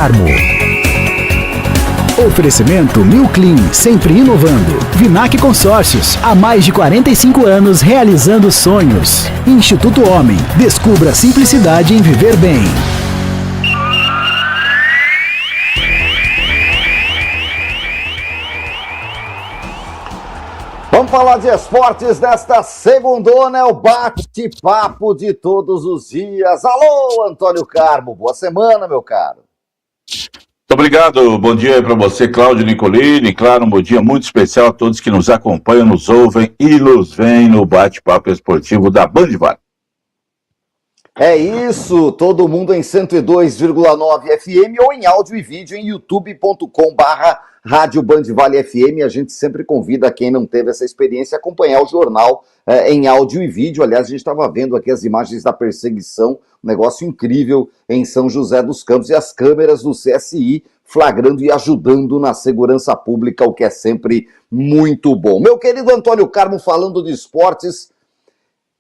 Carmo. Oferecimento New Clean, sempre inovando. Vinac Consórcios, há mais de 45 anos realizando sonhos. Instituto Homem, descubra a simplicidade em viver bem. Vamos falar de esportes nesta segundona, é o bate-papo de todos os dias. Alô, Antônio Carmo, boa semana, meu caro. Muito obrigado, bom dia aí para você, Cláudio Nicolini. Claro, um bom dia muito especial a todos que nos acompanham, nos ouvem e nos veem no bate-papo esportivo da Band Vale. É isso, todo mundo em 102,9 FM ou em áudio e vídeo em youtube.com/Rádio Band Vale FM. A gente sempre convida quem não teve essa experiência a acompanhar o jornal em áudio e vídeo. Aliás, a gente estava vendo aqui as imagens da perseguição, um negócio incrível em São José dos Campos, e as câmeras do CSI flagrando e ajudando na segurança pública, o que é sempre muito bom. Meu querido Antônio Carmo, falando de esportes,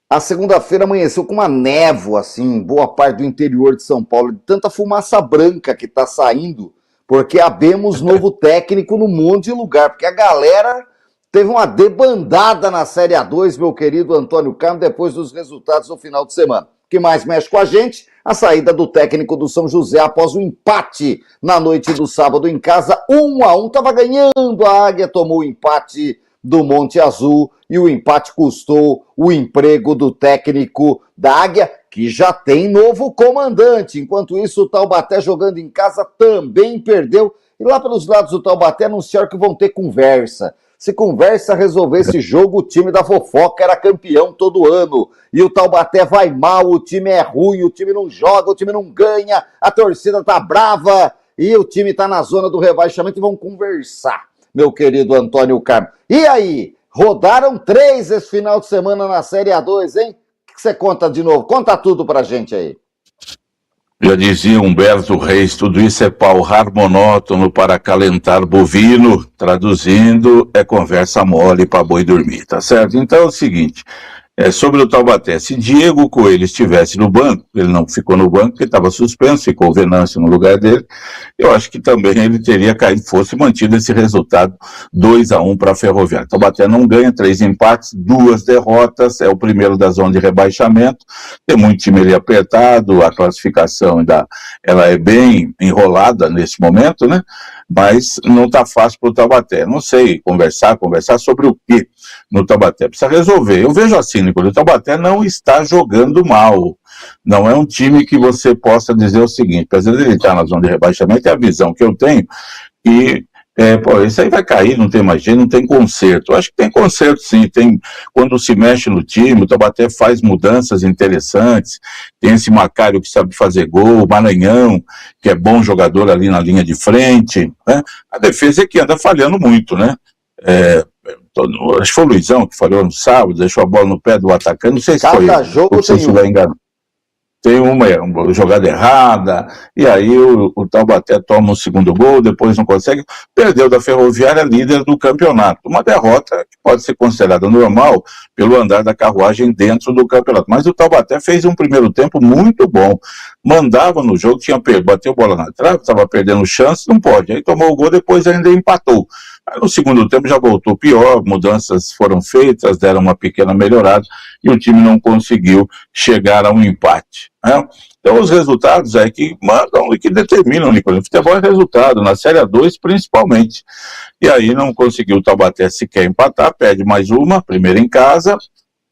a segunda-feira amanheceu com uma névoa, assim, em boa parte do interior de São Paulo, de tanta fumaça branca que está saindo, porque abemos novo técnico num monte de lugar, porque a galera teve uma debandada na Série A2, meu querido Antônio Carmo, depois dos resultados do final de semana. O que mais mexe com a gente? A saída do técnico do São José após o empate na noite do sábado em casa, 1-1, estava ganhando, a Águia tomou o empate do Monte Azul, e o empate custou o emprego do técnico da Águia, que já tem novo comandante. Enquanto isso, o Taubaté, jogando em casa, também perdeu. E lá pelos lados do Taubaté anunciaram que vão ter conversa. Se conversa resolver esse jogo, o time da fofoca era campeão todo ano. E o Taubaté vai mal, o time é ruim, o time não joga, o time não ganha, a torcida tá brava e o time tá na zona do rebaixamento e vão conversar, meu querido Antônio Carmo. E aí, rodaram 3 esse final de semana na Série A2, hein? O que você conta de novo? Conta tudo pra gente aí. Já dizia Humberto Reis, tudo isso é palrar monótono para acalentar bovino, traduzindo, é conversa mole para boi dormir, tá certo? Então é o seguinte, sobre o Taubaté, se Diego Coelho estivesse no banco, ele não ficou no banco porque estava suspenso, ficou o Venâncio no lugar dele, eu acho que também ele teria caído, fosse mantido esse resultado 2-1 para a Ferroviária. Taubaté não ganha, 3 empates, 2 derrotas, é o primeiro da zona de rebaixamento, tem muito time ali apertado, a classificação ainda ela é bem enrolada nesse momento, né? Mas não está fácil para o Taubaté. Não sei, conversar sobre o quê no Taubaté? Precisa resolver. Eu vejo assim, Nicolau, o Taubaté não está jogando mal. Não é um time que você possa dizer o seguinte, apesar de ele estar na zona de rebaixamento, é a visão que eu tenho, que isso aí vai cair, não tem mais jeito, não tem conserto. Eu acho que tem conserto sim, quando se mexe no time, o Taubaté faz mudanças interessantes, tem esse Macário que sabe fazer gol, o Maranhão, que é bom jogador ali na linha de frente, né? A defesa é que anda falhando muito, né? Acho que foi o Luizão que falhou no sábado, deixou a bola no pé do atacante, não sei se foi Cada jogo se estiver enganado. Tem uma jogada errada, e aí o Taubaté toma o segundo gol, depois não consegue, perdeu da Ferroviária, líder do campeonato. Uma derrota que pode ser considerada normal pelo andar da carruagem dentro do campeonato. Mas o Taubaté fez um primeiro tempo muito bom, mandava no jogo, bateu bola na trave, estava perdendo chance, não pode. Aí tomou o gol, depois ainda empatou. Aí no segundo tempo já voltou pior, mudanças foram feitas, deram uma pequena melhorada e o time não conseguiu chegar a um empate, né? Então os resultados é que mandam e que determinam, Nicolas. Futebol é resultado, na Série A2 principalmente. E aí não conseguiu o Taubaté sequer empatar, perde mais uma, primeiro em casa,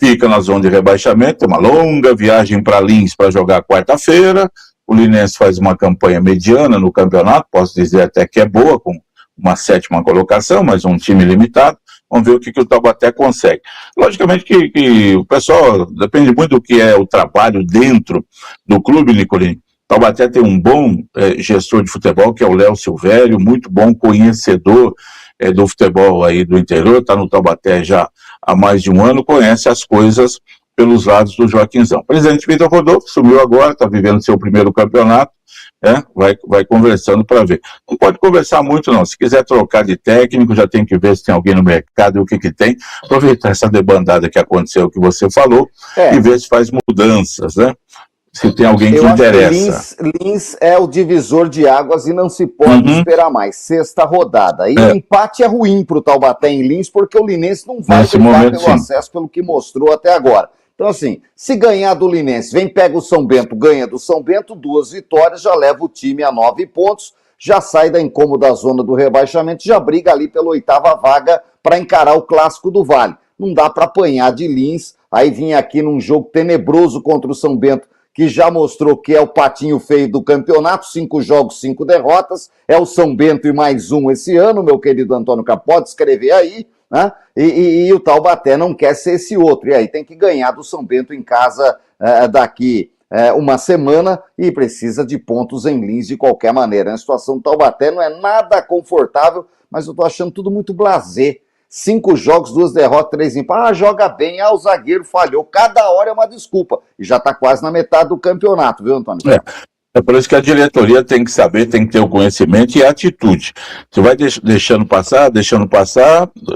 fica na zona de rebaixamento, tem uma longa viagem para Lins para jogar quarta-feira. O Linense faz uma campanha mediana no campeonato, posso dizer até que é boa, com uma 7ª colocação, mas um time limitado. Vamos ver o que o Taubaté consegue. Logicamente que o pessoal depende muito do que é o trabalho dentro do clube, Nicolini. Taubaté tem um bom gestor de futebol, que é o Léo Silvério, muito bom conhecedor do futebol aí do interior, está no Taubaté já há mais de um ano, conhece as coisas pelos lados do Joaquinzão. O presidente Vitor Rodolfo sumiu agora, está vivendo seu primeiro campeonato, vai conversando para ver. Não pode conversar muito não, se quiser trocar de técnico, já tem que ver se tem alguém no mercado e o que tem, aproveitar essa debandada que aconteceu, que você falou, e ver se faz mudanças, né? se tem alguém que Eu interessa. acho que Lins é o divisor de águas e não se pode esperar mais. Sexta rodada. E o empate é ruim para o Taubaté em Lins, porque o Linense não vai brigar pelo acesso, pelo que mostrou até agora. Então, assim, se ganhar do Linense, pega o São Bento, ganha do São Bento, 2 vitórias, já leva o time a 9 pontos, já sai da incômoda zona do rebaixamento, já briga ali pela 8ª vaga para encarar o Clássico do Vale. Não dá para apanhar de Lins, aí vinha aqui num jogo tenebroso contra o São Bento, que já mostrou que é o patinho feio do campeonato, 5 jogos, 5 derrotas, é o São Bento e mais um esse ano, meu querido Antônio Carlos, pode escrever aí, né? E o Taubaté não quer ser esse outro, e aí tem que ganhar do São Bento em casa daqui uma semana, e precisa de pontos em Lins de qualquer maneira. A situação do Taubaté não é nada confortável, mas eu tô achando tudo muito blasé. 5 jogos, 2 derrotas, 3 empates. Joga bem, o zagueiro falhou. Cada hora é uma desculpa. E já está quase na metade do campeonato, viu, Antônio? É por isso que a diretoria tem que saber, tem que ter o conhecimento e a atitude. Você vai deixando passar,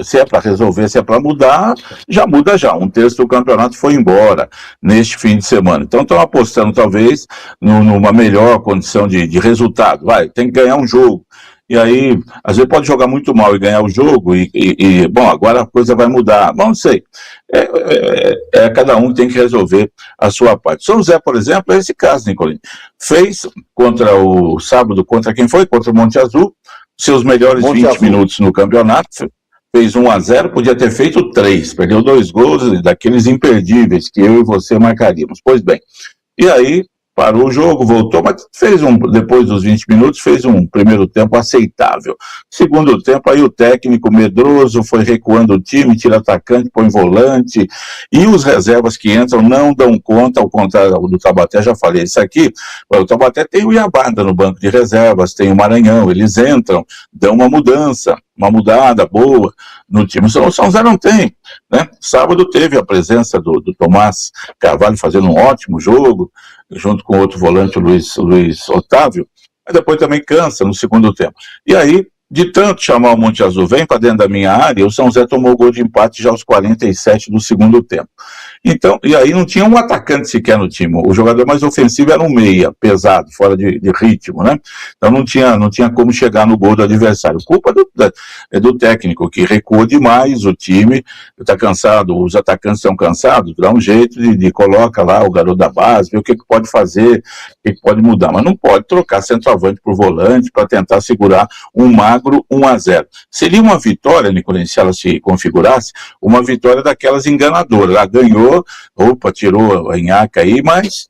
se é para resolver, se é para mudar, já muda já. 1/3 do campeonato foi embora neste fim de semana. Então estão apostando talvez numa melhor condição de resultado. Tem que ganhar um jogo. E aí, às vezes pode jogar muito mal e ganhar o jogo bom, agora a coisa vai mudar. Bom, não sei. Cada um tem que resolver a sua parte. São José, por exemplo, é esse caso, Nicolini. Fez contra o sábado, contra quem foi? Contra o Monte Azul, seus melhores 20 minutos no campeonato, fez 1-0, podia ter feito 3, perdeu 2 gols daqueles imperdíveis que eu e você marcaríamos. Pois bem, e aí parou o jogo, voltou, mas depois dos 20 minutos, fez um primeiro tempo aceitável. Segundo tempo, aí o técnico medroso foi recuando o time, tira atacante, põe volante, e os reservas que entram não dão conta, ao contrário do Taubaté, já falei isso aqui, o Taubaté tem o Iabada no banco de reservas, tem o Maranhão, eles entram, dão uma mudada boa no time. O São José não tem, né? Sábado teve a presença do Tomás Carvalho fazendo um ótimo jogo, junto com outro volante, o Luiz Otávio, mas depois também cansa no segundo tempo. E aí, de tanto chamar o Monte Azul, vem para dentro da minha área, o São José tomou o gol de empate já aos 47 do segundo tempo. Então, e aí não tinha um atacante sequer no time, o jogador mais ofensivo era um meia, pesado, fora de ritmo, né? Então não tinha como chegar no gol do adversário. Culpa é do técnico, que recua demais o time, está cansado, os atacantes estão cansados, dá um jeito de coloca lá o garoto da base, vê o que pode fazer, o que pode mudar, mas não pode trocar centroavante por volante para tentar segurar um magro 1-0. Seria uma vitória, Nicolini, se ela se configurasse, uma vitória daquelas enganadoras. Ela ganhou, tirou a nhaca aí, mas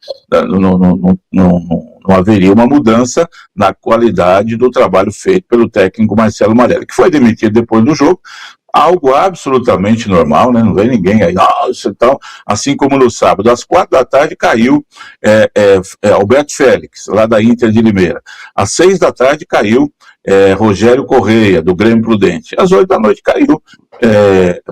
não haveria uma mudança na qualidade do trabalho feito pelo técnico Marcelo Marelli, que foi demitido depois do jogo. Algo absolutamente normal, né? Não vem ninguém aí, então, assim como no sábado, às 4h caiu Alberto Félix, lá da Inter de Limeira. Às 6h caiu Rogério Correia, do Grêmio Prudente. Às 8h caiu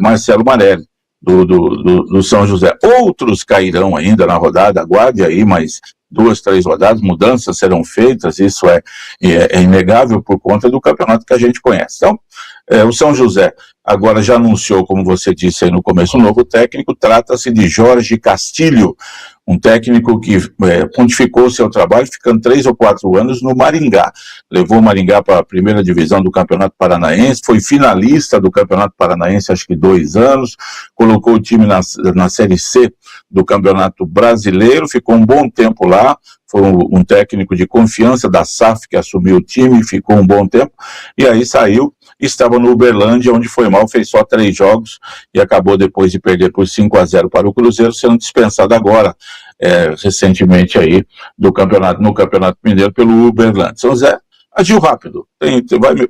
Marcelo Marelli, do São José. Outros cairão ainda na rodada, aguarde aí, mas 2, 3 rodadas, mudanças serão feitas, isso é inegável por conta do campeonato que a gente conhece. Então, o São José agora já anunciou, como você disse aí no começo, um novo técnico, trata-se de Jorge Castilho, um técnico que pontificou o seu trabalho ficando 3 ou 4 anos no Maringá. Levou o Maringá para a primeira divisão do Campeonato Paranaense, foi finalista do Campeonato Paranaense acho que 2 anos, colocou o time na Série C do Campeonato Brasileiro, ficou um bom tempo lá, foi um técnico de confiança da SAF que assumiu o time, ficou um bom tempo, e aí saiu, estava no Uberlândia, onde foi mal, fez só 3 jogos, e acabou depois de perder por 5-0 para o Cruzeiro, sendo dispensado agora, recentemente aí, no Campeonato Mineiro, pelo Uberlândia. São José agiu rápido,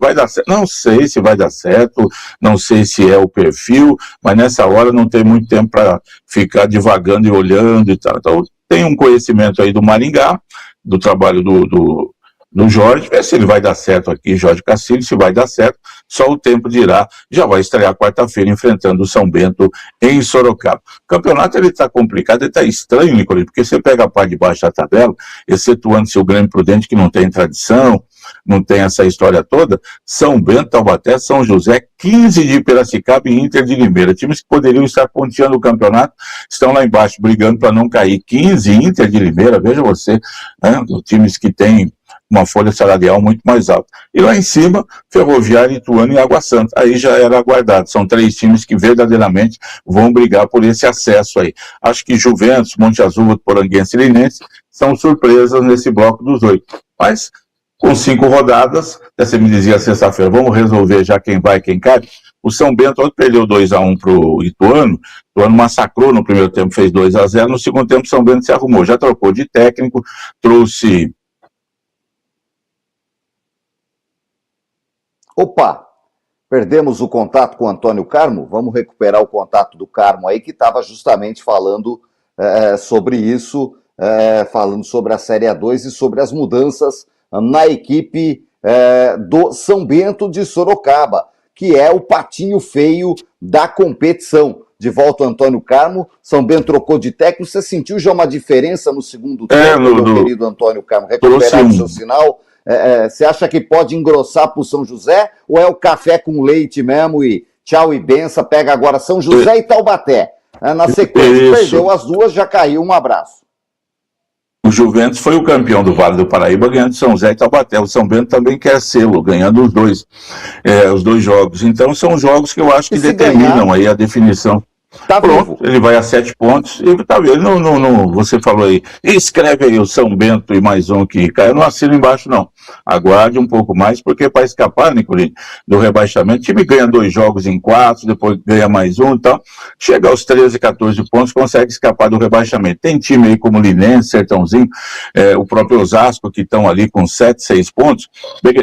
vai dar certo, não sei se vai dar certo, não sei se é o perfil, mas nessa hora não tem muito tempo para ficar divagando e olhando e tal. Então tem um conhecimento aí do Maringá, do trabalho do Jorge, ver se ele vai dar certo aqui, Jorge Castilho, se vai dar certo, só o tempo dirá. Já vai estrear quarta-feira enfrentando o São Bento em Sorocaba. O campeonato ele está complicado, ele está estranho, Nicolini, porque você pega a parte de baixo da tabela, excetuando-se o Grêmio Prudente, que não tem tradição, não tem essa história toda, São Bento, Taubaté, São José, 15 de Piracicaba e Inter de Limeira. Times que poderiam estar ponteando o campeonato estão lá embaixo, brigando para não cair. 15 Inter de Limeira, veja você, né? Times que têm uma folha salarial muito mais alta. E lá em cima, Ferroviária, Ituano e Água Santa. Aí já era aguardado. São 3 times que verdadeiramente vão brigar por esse acesso aí. Acho que Juventus, Monte Azul, Votuporanguense e Linense são surpresas nesse bloco dos 8. Mas, com 5 rodadas, você me dizia sexta-feira, vamos resolver já quem vai, quem cai. O São Bento ontem perdeu 2-1 para o Ituano. O Ituano massacrou no primeiro tempo, fez 2-0. No segundo tempo, o São Bento se arrumou. Já trocou de técnico, trouxe... Opa, perdemos o contato com o Antônio Carmo, vamos recuperar o contato do Carmo aí, que estava justamente falando sobre isso, falando sobre a Série A2 e sobre as mudanças na equipe do São Bento de Sorocaba, que é o patinho feio da competição. De volta o Antônio Carmo, São Bento trocou de técnico, você sentiu já uma diferença no segundo tempo, meu querido Antônio Carmo? Recuperar o seu sinal... Você acha que pode engrossar para o São José ou é o café com leite mesmo e tchau e benção, pega agora São José e Taubaté? Na sequência, perdeu as duas, já caiu, um abraço. O Juventus foi o campeão do Vale do Paraíba, ganhando São José e Taubaté. O São Bento também quer sê-lo, ganhando os dois jogos. Então são jogos que eu acho que determinam aí a definição. Tá pronto, vivo. Ele vai a 7 pontos e tá vendo, você falou aí, escreve aí o São Bento e mais um que caiu, não assino embaixo não, aguarde um pouco mais, porque para escapar, Nicolini, do rebaixamento, o time ganha 2 jogos em 4, depois ganha mais um, então, chega aos 13, 14 pontos, consegue escapar do rebaixamento. Tem time aí como Linense, Sertãozinho, o próprio Osasco, que estão ali com 7, 6 pontos,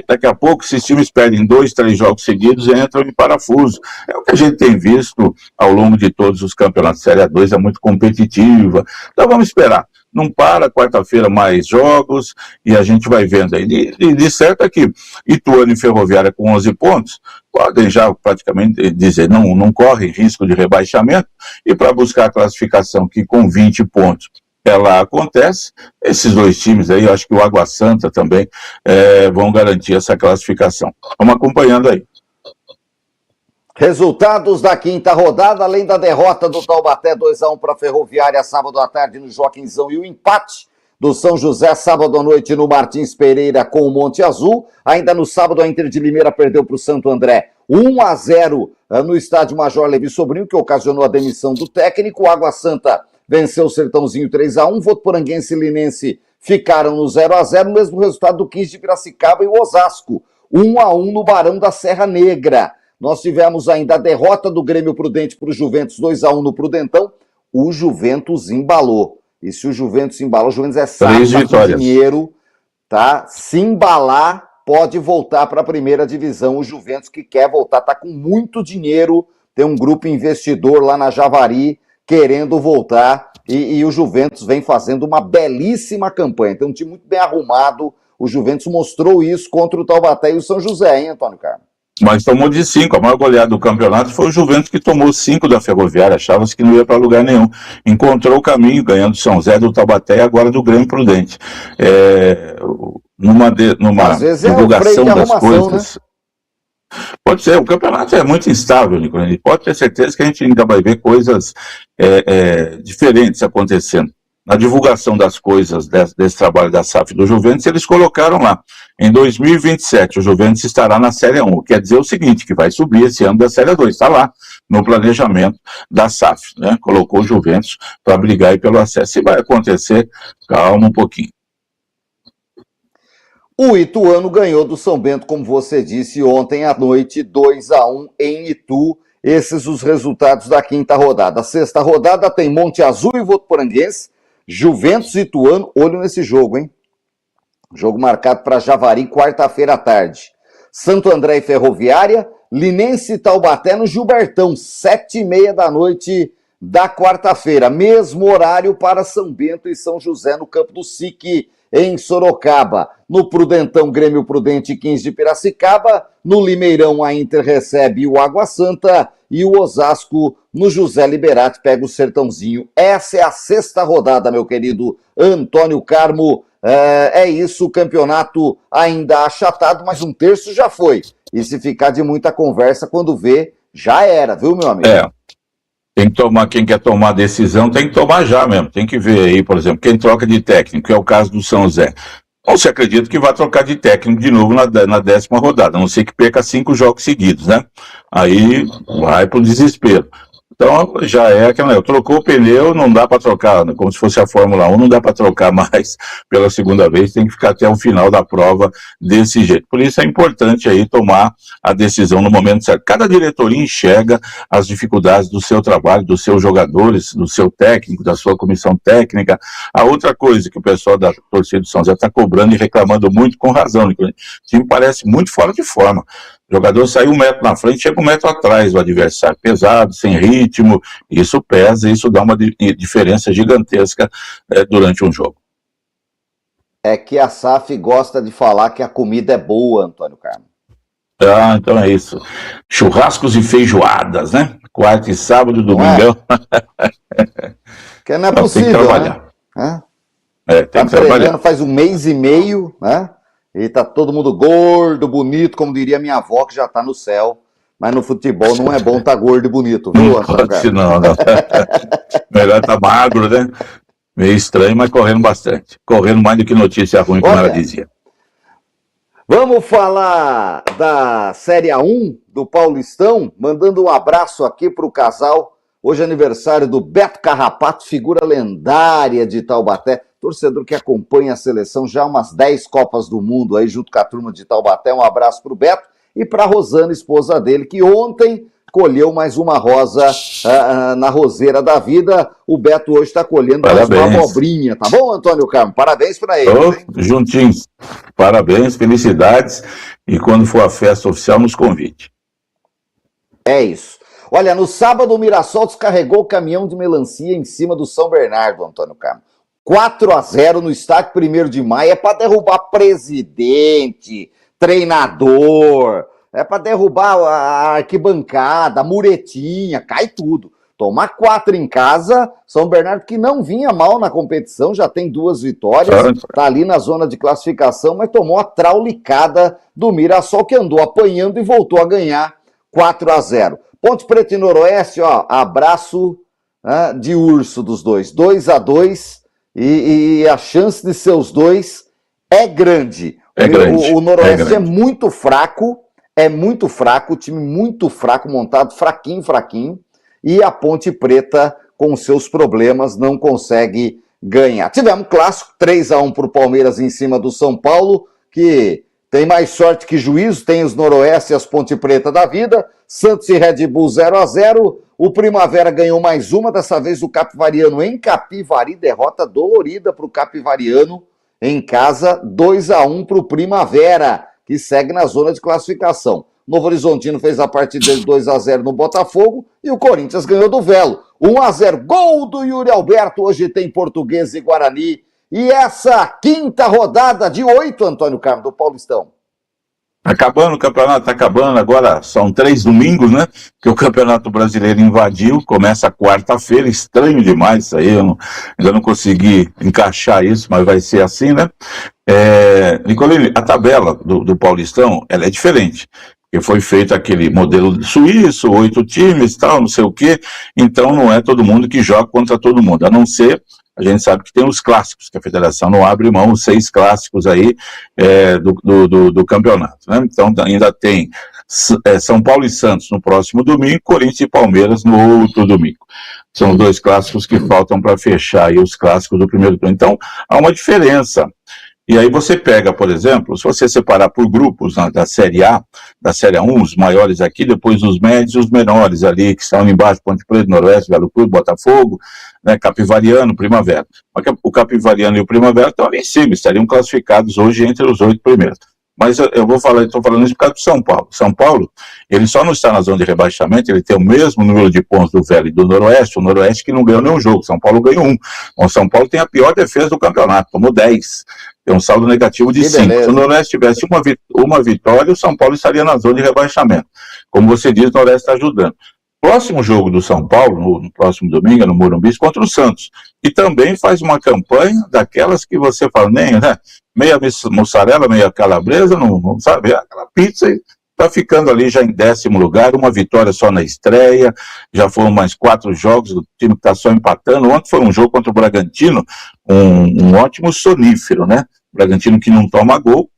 daqui a pouco, esses times perdem 2, 3 jogos seguidos e entram em parafuso. É o que a gente tem visto ao longo de todos os campeonatos. Série A2 é muito competitiva. Então vamos esperar. Não para, quarta-feira mais jogos e a gente vai vendo aí. De certo é que Ituano e Ferroviária com 11 pontos podem já praticamente dizer não corre risco de rebaixamento e para buscar a classificação que com 20 pontos ela acontece, esses 2 times aí, eu acho que o Água Santa também vão garantir essa classificação. Vamos acompanhando aí. Resultados da quinta rodada, além da derrota do Taubaté 2-1 para a Ferroviária sábado à tarde no Joaquinzão e o empate do São José sábado à noite no Martins Pereira com o Monte Azul. Ainda no sábado a Inter de Limeira perdeu para o Santo André 1-0 no estádio Major Levi Sobrinho, que ocasionou a demissão do técnico. O Água Santa venceu o Sertãozinho 3-1, Votuporanguense e Linense ficaram no 0-0, mesmo resultado do 15 de Piracicaba e o Osasco 1-1 no Barão da Serra Negra. Nós tivemos ainda a derrota do Grêmio Prudente para o Juventus, 2-1 no Prudentão. O Juventus embalou. E se o Juventus embalou, o Juventus é sábio, tá com dinheiro, tá? Se embalar, pode voltar para a primeira divisão. O Juventus que quer voltar, tá com muito dinheiro. Tem um grupo investidor lá na Javari querendo voltar. E o Juventus vem fazendo uma belíssima campanha. Tem um time muito bem arrumado. O Juventus mostrou isso contra o Taubaté e o São José, hein, Antônio Carlos? Mas tomou de 5, a maior goleada do campeonato foi o Juventus que tomou 5 da Ferroviária, achava-se que não ia para lugar nenhum. Encontrou o caminho, ganhando São Zé, do Taubaté e agora do Grêmio Prudente. Numa divulgação das coisas... Né? Pode ser, o campeonato é muito instável, Nicolini. Pode ter certeza que a gente ainda vai ver coisas diferentes acontecendo. Na divulgação das coisas desse trabalho da SAF do Juventus, eles colocaram lá, em 2027, o Juventus estará na Série 1, quer dizer o seguinte, que vai subir esse ano da Série 2, está lá no planejamento da SAF, né? Colocou o Juventus para brigar aí pelo acesso. Se vai acontecer, calma um pouquinho. O Ituano ganhou do São Bento, como você disse, ontem à noite, 2-1 em Itu. Esses os resultados da quinta rodada. A sexta rodada tem Monte Azul e Votuporanguense, Juventus e Ituano, olho nesse jogo, hein? Jogo marcado para Javari, quarta-feira à tarde. Santo André e Ferroviária, Linense e Taubaté no Gilbertão, 7h30 da noite da quarta-feira. Mesmo horário para São Bento e São José no campo do SIC, em Sorocaba. No Prudentão, Grêmio Prudente e 15 de Piracicaba. No Limeirão, a Inter recebe o Água Santa. E o Osasco, no José Liberati, pega o Sertãozinho. Essa é a sexta rodada, meu querido Antônio Carmo. É isso, o campeonato ainda achatado, mas um terço já foi. E se ficar de muita conversa, quando vê, já era, viu, meu amigo? Tem que tomar, quem quer tomar decisão tem que tomar já mesmo. Tem que ver aí, por exemplo, quem troca de técnico, que é o caso do São José. Não se acredita que vai trocar de técnico de novo na 10ª rodada, a não ser que perca 5 jogos seguidos, né? Aí vai pro desespero. Então já é aquela, trocou o pneu, não dá para trocar, né? Como se fosse a Fórmula 1, não dá para trocar mais pela segunda vez, tem que ficar até o final da prova desse jeito. Por isso é importante aí tomar a decisão no momento certo. Cada diretoria enxerga as dificuldades do seu trabalho, dos seus jogadores, do seu técnico, da sua comissão técnica. A outra coisa que o pessoal da torcida do São José está cobrando e reclamando muito, com razão, o time parece muito fora de forma. O jogador sai 1 metro na frente, chega 1 metro atrás do adversário, pesado, sem ritmo, isso pesa, isso dá uma diferença gigantesca durante um jogo. É que a SAF gosta de falar que a comida é boa, Antônio Carlos. Ah, então é isso. Churrascos e feijoadas, né? Quarta e sábado, domingão. Que não é possível, tem que trabalhar. Né? Tem que trabalhar. Treinando faz 1 mês e meio, né? E tá todo mundo gordo, bonito, como diria minha avó, que já tá no céu. Mas no futebol não é bom tá gordo e bonito, viu, Antônio Carlos? Não. Melhor tá magro, né? Meio estranho, mas correndo bastante. Correndo mais do que notícia ruim, como ela dizia. Vamos falar da Série A1 do Paulistão, mandando um abraço aqui pro casal. Hoje é aniversário do Beto Carrapato, figura lendária de Taubaté. Torcedor que acompanha a seleção já umas 10 Copas do Mundo aí junto com a turma de Taubaté. Um abraço pro Beto e pra Rosana, esposa dele, que ontem colheu mais uma rosa na roseira da vida. O Beto hoje está colhendo mais uma abobrinha, tá bom, Antônio Carlos? Parabéns para ele. Juntinhos. Parabéns, felicidades. E quando for a festa oficial, nos convide. É isso. Olha, no sábado o Mirassol descarregou o caminhão de melancia em cima do São Bernardo, Antônio Carlos. 4-0 no estádio 1º de maio, é para derrubar presidente, treinador, é para derrubar a arquibancada, a muretinha, cai tudo. Tomar 4 em casa, São Bernardo que não vinha mal na competição, já tem 2 vitórias, tá ali na zona de classificação, mas tomou a traulicada do Mirassol, que andou apanhando e voltou a ganhar 4-0. Ponte Preta e Noroeste, ó, abraço de urso dos dois, 2-2, e a chance de ser os dois é grande. O Noroeste é muito fraco, o time muito fraco, montado fraquinho, e a Ponte Preta, com seus problemas, não consegue ganhar. Tivemos clássico, 3-1 para o Palmeiras em cima do São Paulo, que tem mais sorte que juízo, tem os Noroeste e as Ponte Preta da vida, Santos e Red Bull 0-0, o Primavera ganhou mais uma, dessa vez o Capivariano em Capivari, derrota dolorida para o Capivariano em casa, 2-1 para o Primavera, que segue na zona de classificação. Novo Horizontino fez a partida de 2-0 no Botafogo e o Corinthians ganhou do Velo. 1-0, gol do Yuri Alberto, hoje tem Português e Guarani. E essa 5ª rodada de 8, Antônio Carlos, do Paulistão. Acabando o campeonato, tá acabando, agora são 3 domingos, né, que o Campeonato Brasileiro invadiu, começa quarta-feira, estranho demais isso aí, ainda não consegui encaixar isso, mas vai ser assim, né. Nicolini, a tabela do Paulistão, ela é diferente, porque foi feito aquele modelo suíço, 8 times, tal, não sei o quê, então não é todo mundo que joga contra todo mundo, a não ser... A gente sabe que tem os clássicos, que a federação não abre mão, os 6 clássicos aí do campeonato, né? Então ainda tem São Paulo e Santos no próximo domingo, Corinthians e Palmeiras no outro domingo. São os 2 clássicos que faltam para fechar aí os clássicos do primeiro turno. Então há uma diferença. E aí você pega, por exemplo, se você separar por grupos da Série A, da Série A1, os maiores aqui, depois os médios e os menores ali, que estão ali embaixo, Ponte Preta, Noroeste, Galo Cruz, Botafogo, né, Capivariano, Primavera. O Capivariano e o Primavera estão ali em cima, estariam classificados hoje entre os 8 primeiros. Mas estou falando isso por causa do São Paulo. São Paulo, ele só não está na zona de rebaixamento, ele tem o mesmo número de pontos do Velo e do Noroeste, o Noroeste que não ganhou nenhum jogo, São Paulo ganhou 1. O São Paulo tem a pior defesa do campeonato, tomou 10. Tem um saldo negativo de 5. Se o Noroeste tivesse uma vitória, o São Paulo estaria na zona de rebaixamento. Como você diz, o Noroeste está ajudando. Próximo jogo do São Paulo, no próximo domingo, no Morumbi, contra o Santos. E também faz uma campanha daquelas que você fala, nem, né? Meia mussarela, meia calabresa, não sabe, aquela pizza está ficando ali já em 10º lugar, uma vitória só na estreia, já foram mais 4 jogos, o time está só empatando. Ontem foi um jogo contra o Bragantino, um ótimo sonífero, né? O Bragantino que não toma gol,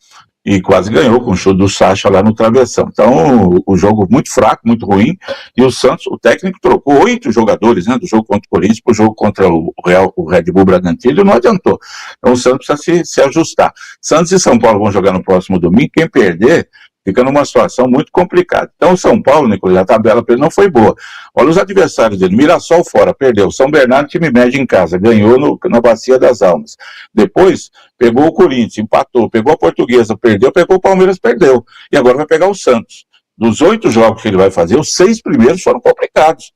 e quase ganhou com o chute do Sacha lá no travessão. Então, o jogo muito fraco, muito ruim, e o Santos, o técnico trocou 8 jogadores, né, do jogo contra o Corinthians para o jogo contra o Red Bull Bragantino, e não adiantou. Então, o Santos precisa se ajustar. Santos e São Paulo vão jogar no próximo domingo, quem perder fica numa situação muito complicada. Então, o São Paulo, Nicolas, a tabela para ele não foi boa. Olha os adversários dele, Mirassol fora, perdeu. São Bernardo, time médio em casa, ganhou na Bacia das Almas. Depois, pegou o Corinthians, empatou, pegou a Portuguesa, perdeu, pegou o Palmeiras, perdeu. E agora vai pegar o Santos. Dos 8 jogos que ele vai fazer, os 6 primeiros foram complicados.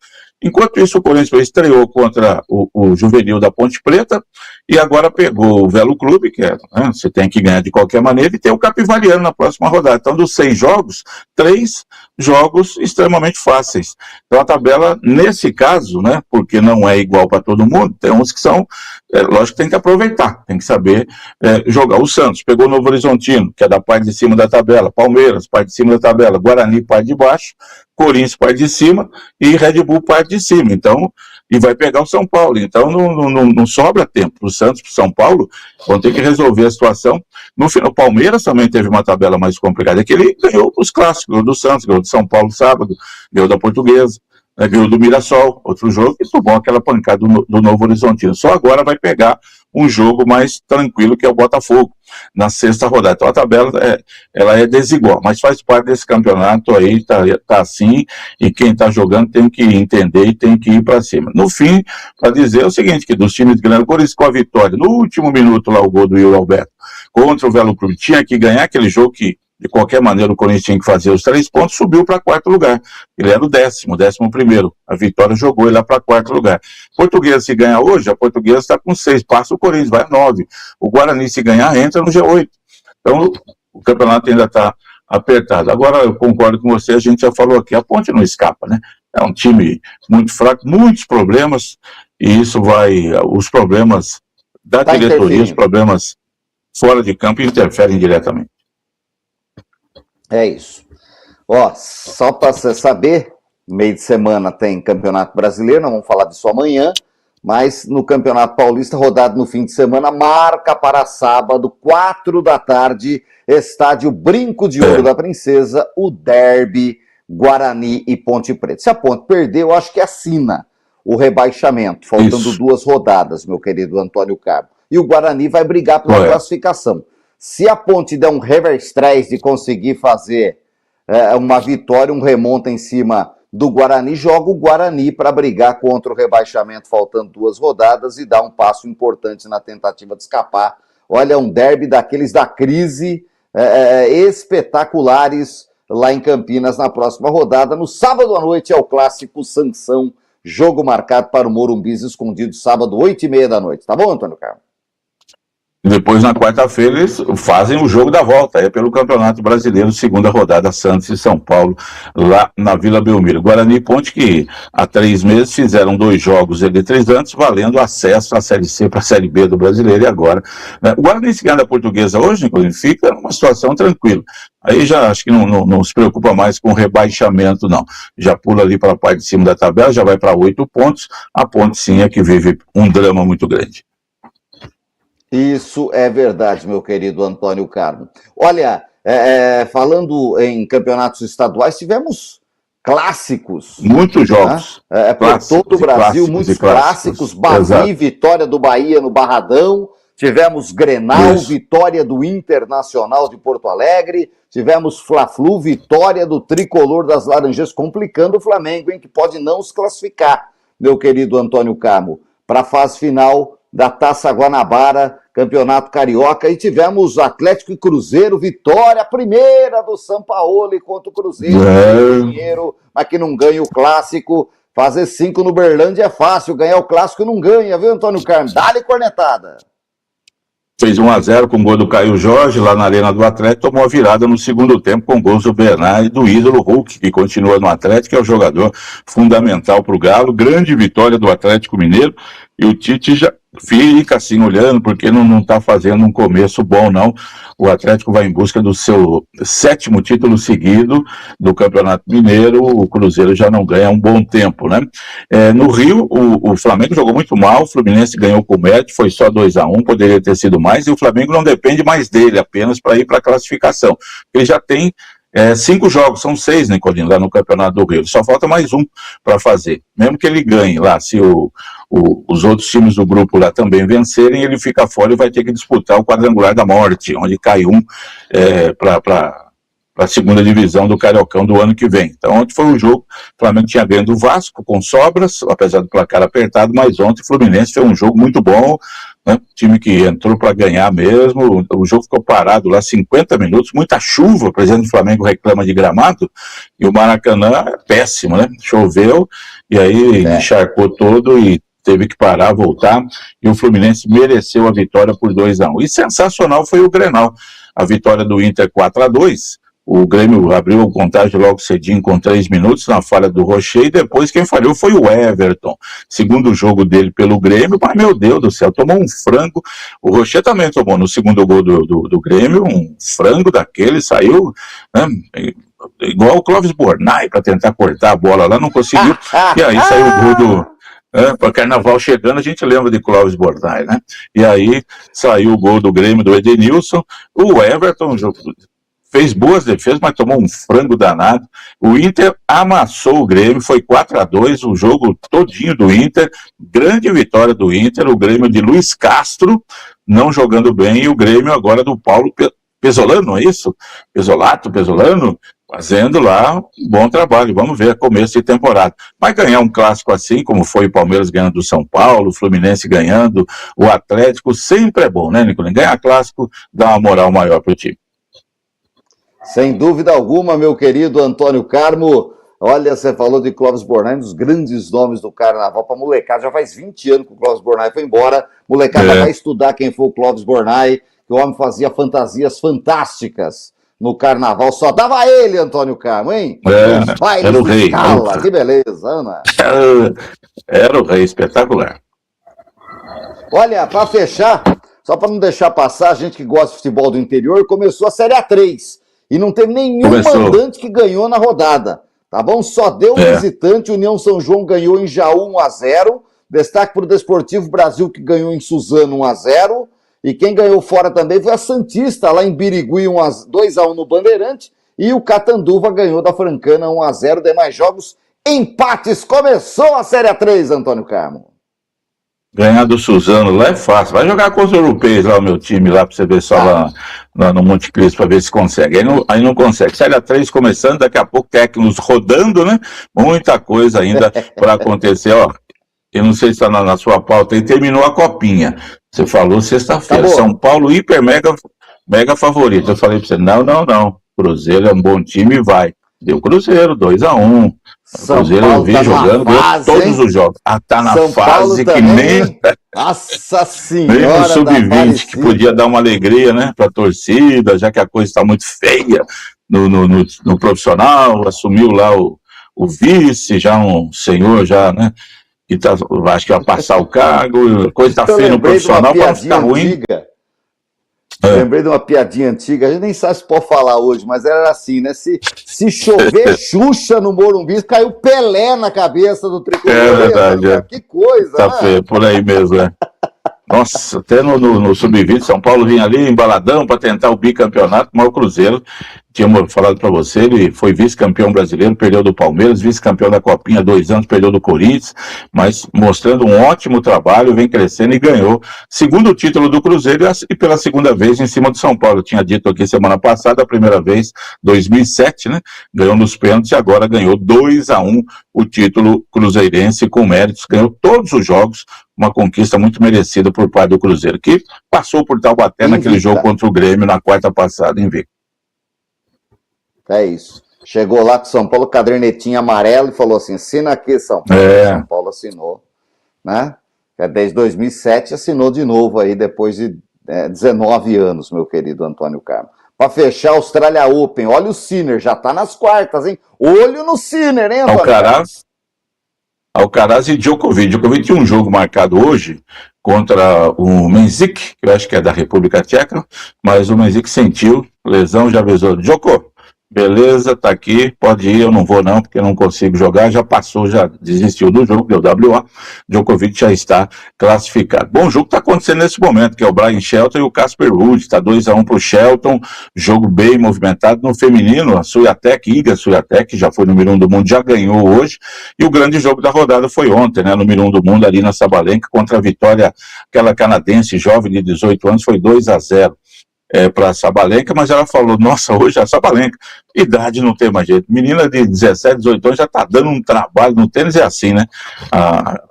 Enquanto isso, o Corinthians estreou contra o Juvenil da Ponte Preta e agora pegou o Velo Clube, que você tem que ganhar de qualquer maneira, e tem o Capivariano na próxima rodada. Então, dos 6 jogos, 3 jogos extremamente fáceis. Então, a tabela, nesse caso, né, porque não é igual para todo mundo, tem uns que são, lógico que tem que aproveitar, tem que saber jogar. O Santos pegou o Novo Horizontino, que é da parte de cima da tabela, Palmeiras, parte de cima da tabela, Guarani, parte de baixo, Corinthians, parte de cima, e Red Bull, parte de cima. Então, e vai pegar o São Paulo. Então, não sobra tempo para o Santos, para o São Paulo, vão ter que resolver a situação. No final, o Palmeiras também teve uma tabela mais complicada, é que ele ganhou os clássicos, ganhou do Santos, ganhou do São Paulo sábado, ganhou da Portuguesa, ganhou do Mirassol, outro jogo, e tomou aquela pancada do Novo Horizontino. Só agora vai pegar um jogo mais tranquilo, que é o Botafogo, na 6ª rodada. Então a tabela ela é desigual, mas faz parte desse campeonato aí, tá assim, e quem tá jogando tem que entender e tem que ir para cima. No fim, para dizer o seguinte, que dos times grandes, por isso com a vitória, no último minuto lá o gol do Yuri Alberto, contra o Velo Clube, tinha que ganhar aquele jogo que de qualquer maneira o Corinthians tinha que fazer os 3 pontos, subiu para 4º lugar. Ele era o 11º. A vitória jogou ele lá para 4º lugar. Portuguesa, se ganhar hoje, a Portuguesa está com 6, passa o Corinthians, vai a 9. O Guarani, se ganhar, entra no G8. Então, o campeonato ainda está apertado. Agora, eu concordo com você, a gente já falou aqui, a Ponte não escapa, né? É um time muito fraco, muitos problemas, e isso os problemas da diretoria, os problemas fora de campo interferem diretamente. É isso. Ó, só para você saber, meio de semana tem Campeonato Brasileiro, não vamos falar disso amanhã, mas no Campeonato Paulista, rodado no fim de semana, marca para sábado, 4 da tarde, estádio Brinco de Ouro da Princesa, o derby Guarani e Ponte Preta. Se a Ponte perder, eu acho que assina o rebaixamento, faltando 2 rodadas, meu querido Antônio Carmo. E o Guarani vai brigar pela classificação. Se a Ponte der um reverstress de conseguir fazer uma vitória, um remonta em cima do Guarani, joga o Guarani para brigar contra o rebaixamento, faltando 2 rodadas, e dar um passo importante na tentativa de escapar. Olha, um derby daqueles da crise, espetaculares lá em Campinas na próxima rodada. No sábado à noite é o clássico Sansão, jogo marcado para o Morumbis Escondido, sábado, 8h30 da noite. Tá bom, Antônio Carlos? Depois, na quarta-feira, eles fazem o jogo da volta, pelo Campeonato Brasileiro, 2ª rodada, Santos e São Paulo, lá na Vila Belmiro. Guarani e Ponte, que há 3 meses fizeram 2 jogos eletrizantes, valendo acesso à Série C para a Série B do Brasileiro, e agora, né? O Guarani, se ganhar da Portuguesa hoje, inclusive, fica numa situação tranquila. Aí já acho que não se preocupa mais com o rebaixamento, não. Já pula ali para a parte de cima da tabela, já vai para 8 pontos. A Ponte, sim, é que vive um drama muito grande. Isso é verdade, meu querido Antônio Carmo. Olha, falando em campeonatos estaduais, tivemos clássicos. Muitos jogos. Por todo o Brasil, muitos clássicos. Bahia, vitória do Bahia no Barradão. Tivemos Grenal, vitória do Internacional de Porto Alegre. Tivemos Fla-Flu, vitória do Tricolor das Laranjeiras, complicando o Flamengo, hein, que pode não se classificar, meu querido Antônio Carmo, para a fase final da Taça Guanabara, Campeonato Carioca, e tivemos Atlético e Cruzeiro, vitória primeira do Sampaoli contra o Cruzeiro, dinheiro, mas que não ganha o clássico. Fazer 5 no Berlândia é fácil, ganhar o clássico não ganha, viu, Antônio Carmo? Dá-lhe cornetada. fez 1-0 com o gol do Caio Jorge, lá na Arena do Atlético, tomou a virada no segundo tempo com gols do Bernard e do ídolo Hulk, que continua no Atlético, que é o jogador fundamental para o Galo. Grande vitória do Atlético Mineiro, e o Tite já fica assim olhando, porque não está fazendo um começo bom, não. O Atlético vai em busca do seu 7º título seguido do Campeonato Mineiro. O Cruzeiro já não ganha há um bom tempo, né? No Rio, o Flamengo jogou muito mal, o Fluminense ganhou com o mérito, foi só 2-1, poderia ter sido mais, e o Flamengo não depende mais dele apenas para ir para a classificação. Ele já tem 5 jogos, são 6, Nicolino, lá no Campeonato do Rio. Só falta mais um para fazer. Mesmo que ele ganhe lá, se os outros times do grupo lá também vencerem, ele fica fora e vai ter que disputar o quadrangular da morte, onde cai um para a segunda divisão do Cariocão do ano que vem. Então, ontem foi um jogo, o Flamengo tinha ganho do Vasco com sobras, apesar do placar apertado, mas ontem o Fluminense foi um jogo muito bom, né? Time que entrou para ganhar mesmo. O jogo ficou parado lá 50 minutos, muita chuva, o presidente do Flamengo reclama de gramado, e o Maracanã é péssimo, né? Choveu, e aí encharcou todo e teve que parar, voltar, e o Fluminense mereceu a vitória por 2-1. E sensacional foi o Grenal, a vitória do Inter 4-2, o Grêmio abriu a contagem logo cedinho com 3 minutos, na falha do Rocher, e depois quem falhou foi o Everton, segundo jogo dele pelo Grêmio, mas meu Deus do céu, tomou um frango. O Rocher também tomou no segundo gol do Grêmio, um frango daquele, saiu, né, igual o Clóvis Bornai, para tentar cortar a bola lá, não conseguiu, e aí saiu o gol do... para Carnaval chegando, a gente lembra de Clóvis Bornai, né? E aí saiu o gol do Grêmio, do Edenilson. O Everton fez boas defesas, mas tomou um frango danado. O Inter amassou o Grêmio, foi 4-2, o jogo todinho do Inter. Grande vitória do Inter, o Grêmio de Luiz Castro não jogando bem, e o Grêmio agora do Paulo Pesolano, é isso? Pesolano, fazendo lá um bom trabalho. Vamos ver, começo de temporada. Mas ganhar um clássico assim, como foi o Palmeiras ganhando do São Paulo, o Fluminense ganhando, o Atlético, sempre é bom, né, Nicolino? Ganhar clássico dá uma moral maior pro time. Sem dúvida alguma, meu querido Antônio Carmo. Olha, você falou de Clóvis Bornai, um dos grandes nomes do Carnaval para molecada. Já faz 20 anos que o Clóvis Bornai foi embora. Molecada vai estudar quem foi o Clóvis Bornai, que o homem fazia fantasias fantásticas no Carnaval. Só dava ele, Antônio Carmo, hein? Era o rei. Escala. Que beleza, Ana. Era o rei, espetacular. Olha, para fechar, só para não deixar passar, a gente que gosta de futebol do interior, começou a Série A3. E não teve nenhum mandante que ganhou na rodada. Tá bom? Só deu visitante. União São João ganhou em Jaú 1-0. Destaque para o Desportivo Brasil, que ganhou em Suzano 1-0. E quem ganhou fora também foi a Santista, lá em Birigui, 2-1 no Bandeirante. E o Catanduva ganhou da Francana 1-0. Demais jogos, empates. Começou a Série A3, Antônio Carmo. Ganhar do Suzano lá é fácil. Vai jogar com os europeus lá, o meu time, lá pra você ver só lá no Monte Cristo, pra ver se consegue. Aí não consegue. Série A3 começando, daqui a pouco técnicos rodando, né? Muita coisa ainda para acontecer. Ó, eu não sei se está na sua pauta aí, terminou a Copinha. Você falou sexta-feira. São Paulo hiper mega favorito. Eu falei pra você, não. Cruzeiro é um bom time e vai. Deu Cruzeiro, 2-1. São Cruzeiro eu vi jogando, fase, todos os jogos. Tá na São fase que nem. Nossa Senhora! Nem o Sub-20, que podia dar uma alegria, né, pra torcida, já que a coisa está muito feia no profissional. Assumiu lá o vice, já um senhor, já, né, que acho que vai passar o cargo. A coisa tá feia no profissional para não ficar ruim. Lembrei de uma piadinha antiga, a gente nem sabe se pode falar hoje, mas era assim, né? Se chover Xuxa no Morumbi, caiu Pelé na cabeça do tricolor. É verdade. Que coisa, tá feio, por aí mesmo, né? Nossa, até no Sub-20, São Paulo vinha ali embaladão para tentar o bicampeonato, mas o Cruzeiro, tinha falado para você, ele foi vice-campeão brasileiro, perdeu do Palmeiras, vice-campeão da Copinha há 2 anos, perdeu do Corinthians, mas mostrando um ótimo trabalho, vem crescendo e ganhou. Segundo título do Cruzeiro e pela segunda vez em cima do São Paulo. Eu tinha dito aqui semana passada, a primeira vez, 2007, né? Ganhou nos pênaltis e agora ganhou 2-1 o título cruzeirense com méritos, ganhou todos os jogos, uma conquista muito merecida por parte do Cruzeiro, que passou por Taubaté naquele jogo contra o Grêmio na quarta passada, invicto. É isso. Chegou lá com São Paulo, cadernetinho amarelo, e falou assim, assina aqui, São Paulo. São Paulo assinou, né? Desde 2007 assinou de novo aí, depois de 19 anos, meu querido Antônio Carmo. Para fechar a Australia Open, olha o Sinner, já tá nas quartas, hein? Olho no Sinner, hein, Antônio? Alcaraz e Djokovic. Djokovic tinha um jogo marcado hoje contra o Menzik, que eu acho que é da República Tcheca, mas o Menzik sentiu lesão, já avisou: Djoko, beleza, tá aqui, pode ir, eu não vou não, porque eu não consigo jogar, já passou, já desistiu do jogo, deu WA, Djokovic já está classificado. Bom, o jogo está acontecendo nesse momento, que é o Brian Shelton e o Casper Ruud, está 2-1 para o Shelton, jogo bem movimentado. No feminino, a Swiatek, Iga Swiatek, já foi número 1 do mundo, já ganhou hoje, e o grande jogo da rodada foi ontem, né, número 1 do mundo, Aryna Sabalenka, contra a Vitória, aquela canadense jovem de 18 anos, foi 2-0. Para a Sabalenka, mas ela falou: nossa, hoje a Sabalenka, idade não tem mais jeito, menina de 17, 18 anos já está dando um trabalho no tênis, é assim, né?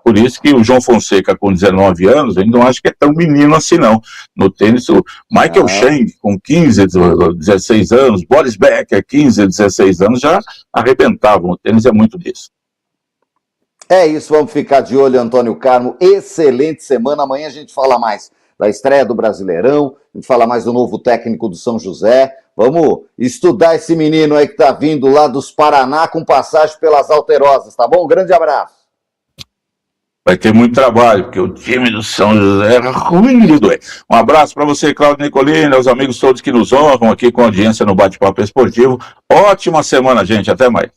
Por isso que o João Fonseca com 19 anos, eu não acho que é tão menino assim não, no tênis. O Michael Chang com 15, 16 anos, Boris Becker 15, 16 anos, já arrebentavam, o tênis é muito disso. É isso, vamos ficar de olho, Antônio Carmo, excelente semana, amanhã a gente fala mais da estreia do Brasileirão, a gente fala mais do novo técnico do São José. Vamos estudar esse menino aí que tá vindo lá dos Paraná com passagem pelas Alterosas, tá bom? Um grande abraço. Vai ter muito trabalho, porque o time do São José é ruim de doer. Um abraço para você, Claudio Nicolini, aos amigos todos que nos honram aqui com a audiência no Bate-Papo Esportivo. Ótima semana, gente. Até mais.